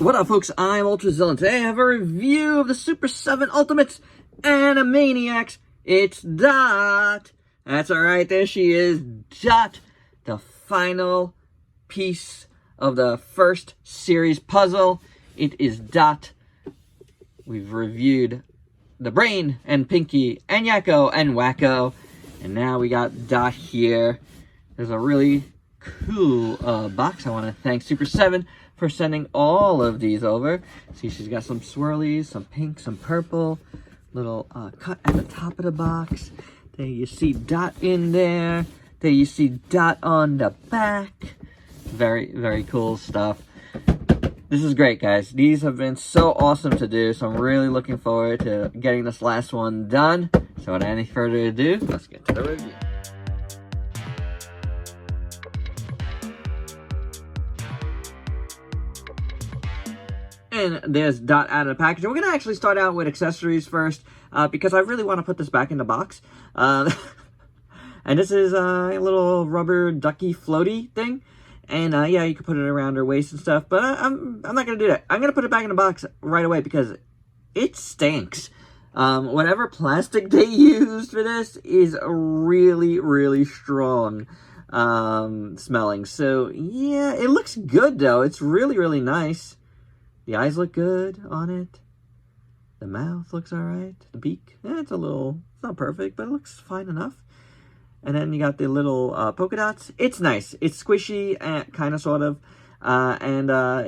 What up, folks? I'm Ultrazilla, and today I have a review of the SUPER7 Ultimates Animaniacs. It's Dot. That's alright, there she is, Dot. The final piece of the first series puzzle. It is Dot. We've reviewed the Brain, and Pinky, and Yakko, and Wacko. And now we got Dot here. There's a really cool box. I want to thank SUPER7 for sending all of these over. See, she's got some swirlies, some pink, some purple, little cut at the top of the box. There you see Dot in there. There you see Dot on the back. Very, very cool stuff. This is great, guys. These have been so awesome to do, so I'm really looking forward to getting this last one done. So without any further ado, let's get to the review. And there's Dot out of the package. We're going to actually start out with accessories first, because I really want to put this back in the box. And this is a little rubber ducky floaty thing. And yeah, you can put it around her waist and stuff, but I'm not going to do that. I'm going to put it back in the box right away because it stinks. Whatever plastic they used for this is really, really strong smelling. So yeah, it looks good though. It's really, really nice. The eyes look good on it. The mouth looks alright. The beak, it's not perfect, but it looks fine enough. And then you got the little polka dots. It's nice. It's squishy, kind of, sort of.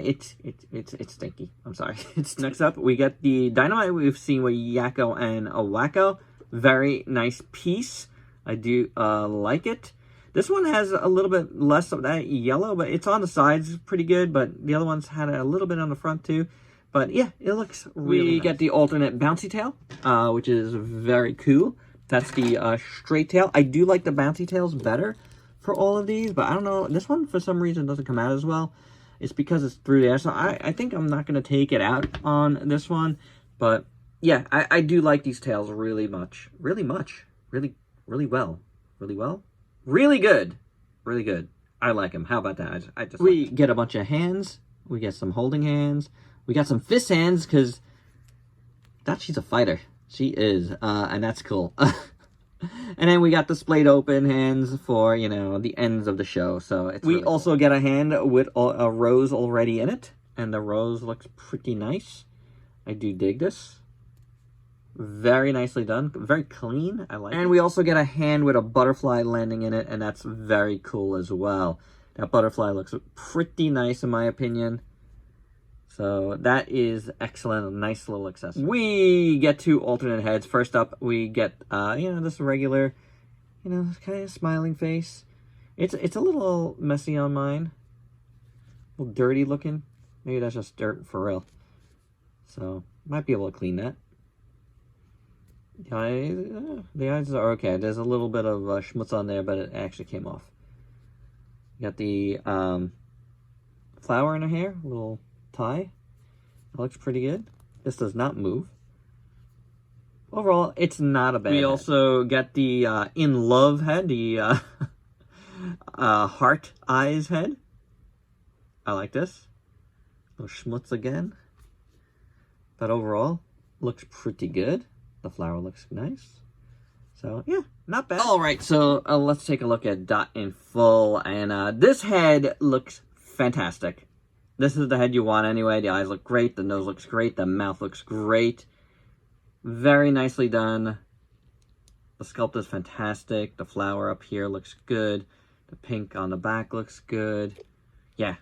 It's stinky. I'm sorry. Next up, we get the dynamite we've seen with Yakko and Wacko. Very nice piece. I do like it. This one has a little bit less of that yellow, but it's on the sides pretty good. But the other ones had a little bit on the front too. But yeah, it looks really nice. We get the alternate bouncy tail, which is very cool. That's the straight tail. I do like the bouncy tails better for all of these, but I don't know. This one, for some reason, doesn't come out as well. It's because it's through there. So I think I'm not going to take it out on this one. But yeah, I do like these tails really much. Really much. Really well. Really well. Really good. Really good. I like them. How about that? We get a bunch of hands. We get some holding hands. We got some fist hands because she's a fighter. She is, and that's cool. And then we got the splayed open hands for, you know, the ends of the show. So we really also get a hand with a rose already in it. And the rose looks pretty nice. I do dig this. Very nicely done. Very clean. I like it. And we also get a hand with a butterfly landing in it. And that's very cool as well. That butterfly looks pretty nice in my opinion. So that is excellent. A nice little accessory. We get two alternate heads. First up, we get, this regular, kind of smiling face. It's a little messy on mine. A little dirty looking. Maybe that's just dirt for real. So, might be able to clean that. The eyes are okay. There's a little bit of schmutz on there, but it actually came off. You got the flower in her hair. A little tie. It looks pretty good. This does not move. Overall, it's not a bad head. Also get the in love head, the heart eyes head. I like this. Little schmutz again. But overall, looks pretty good. The flower looks nice. So, yeah, not bad. Alright, so let's take a look at Dot in full. And this head looks fantastic. This is the head you want anyway. The eyes look great. The nose looks great. The mouth looks great. Very nicely done. The sculpt is fantastic. The flower up here looks good. The pink on the back looks good. Yeah,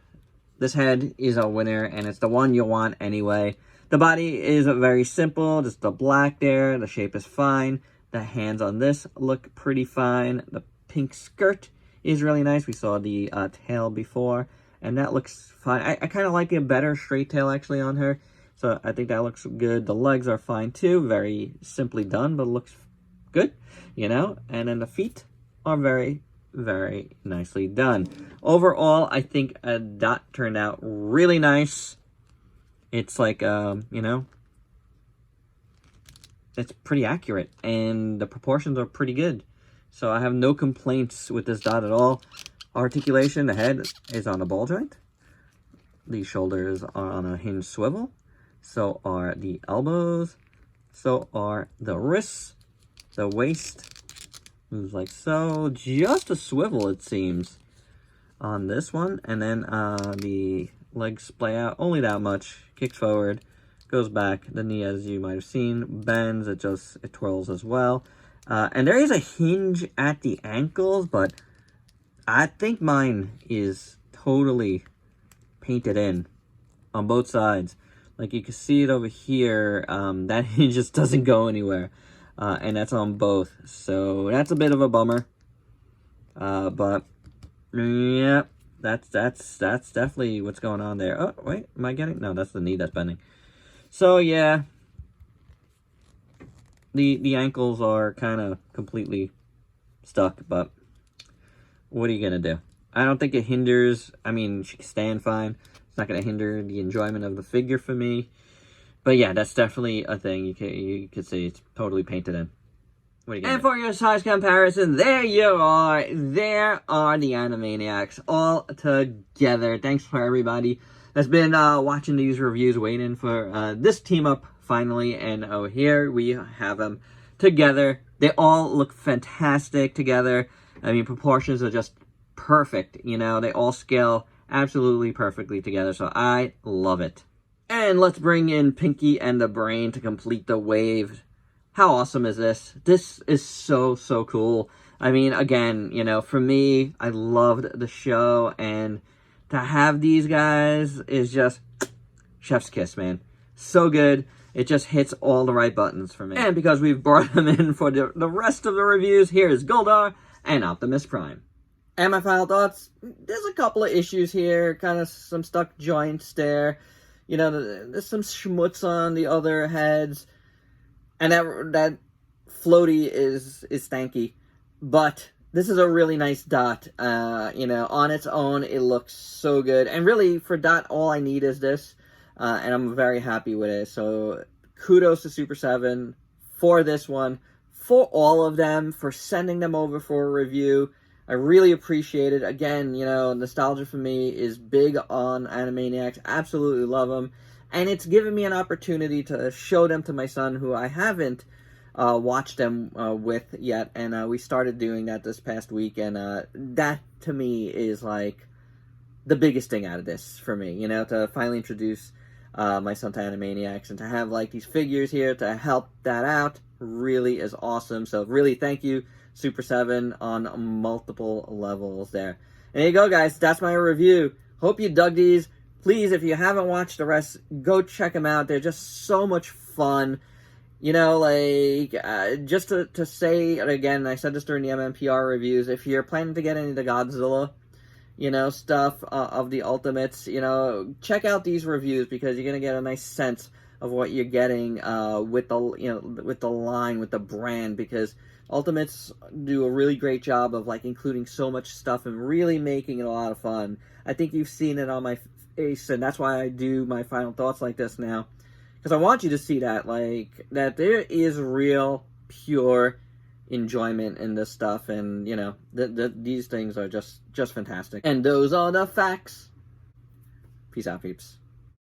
this head is a winner, and it's the one you want anyway. The body is very simple. Just the black there. The shape is fine. The hands on this look pretty fine. The pink skirt is really nice. We saw the tail before. And that looks fine. I kind of like a better straight tail, actually, on her. So I think that looks good. The legs are fine, too. Very simply done, but it looks good, And then the feet are very, very nicely done. Overall, I think Dot turned out really nice. It's like, it's pretty accurate. And the proportions are pretty good. So I have no complaints with this Dot at all. Articulation, the head is on the ball joint. The shoulders are on a hinge swivel. So are the elbows. So are the wrists. The waist moves like so. Just a swivel, it seems, on this one. And then the legs splay out only that much. Kicks forward, goes back. The knee, as you might have seen, bends. It twirls as well. And there is a hinge at the ankles, but I think mine is totally painted in on both sides. Like you can see it over here, that hinge just doesn't go anywhere. And that's on both. So that's a bit of a bummer. But yeah, that's definitely what's going on there. Oh, wait, am I getting? No, that's the knee that's bending. So yeah, the ankles are kind of completely stuck, but what are you gonna do? I don't think it hinders. I mean, she can stand fine. It's not gonna hinder the enjoyment of the figure for me. But yeah, that's definitely a thing. You could say it's totally painted in. What are you gonna do? For your size comparison, there you are. There are the Animaniacs all together. Thanks for everybody that's been watching these reviews, waiting for this team up finally. And oh, here we have them together. They all look fantastic together. I mean, proportions are just perfect. You know, they all scale absolutely perfectly together. So I love it. And let's bring in Pinky and the Brain to complete the wave. How awesome is this? This is so, so cool. I mean, again, you know, for me, I loved the show, and to have these guys is just chef's kiss, man. So good. It just hits all the right buttons for me. And because we've brought them in for the rest of the reviews, here is Goldar and Optimus Prime. And my final thoughts, there's a couple of issues here, kind of some stuck joints there. You know, there's some schmutz on the other heads. And that floaty is stanky. But this is a really nice dot. You know, on its own, it looks so good. And really, for dot, all I need is this. And I'm very happy with it. So, kudos to SUPER7 for this one. For all of them, for sending them over for a review. I really appreciate it. Again, you know, nostalgia for me is big on Animaniacs. Absolutely love them. And it's given me an opportunity to show them to my son, who I haven't watched them with yet. And we started doing that this past week. And that, to me, is like the biggest thing out of this for me. You know, to finally introduce my son to Animaniacs. And to have, like, these figures here to help that out really is awesome. So, really, thank you, SUPER7, on multiple levels there. And there you go, guys. That's my review. Hope you dug these. Please, if you haven't watched the rest, go check them out. They're just so much fun. You know, like, just to say, again, I said this during the MMPR reviews, if you're planning to get into the Godzilla, you know, stuff of the Ultimates, you know, check out these reviews, because you're going to get a nice sense of what you're getting with the, you know, with the line, with the brand, because Ultimates do a really great job of, like, including so much stuff and really making it a lot of fun. I think you've seen it on my face, and that's why I do my final thoughts like this now, because I want you to see that, like, that there is real, pure enjoyment in this stuff, and, you know, these things are just fantastic. And those are the facts. Peace out, peeps.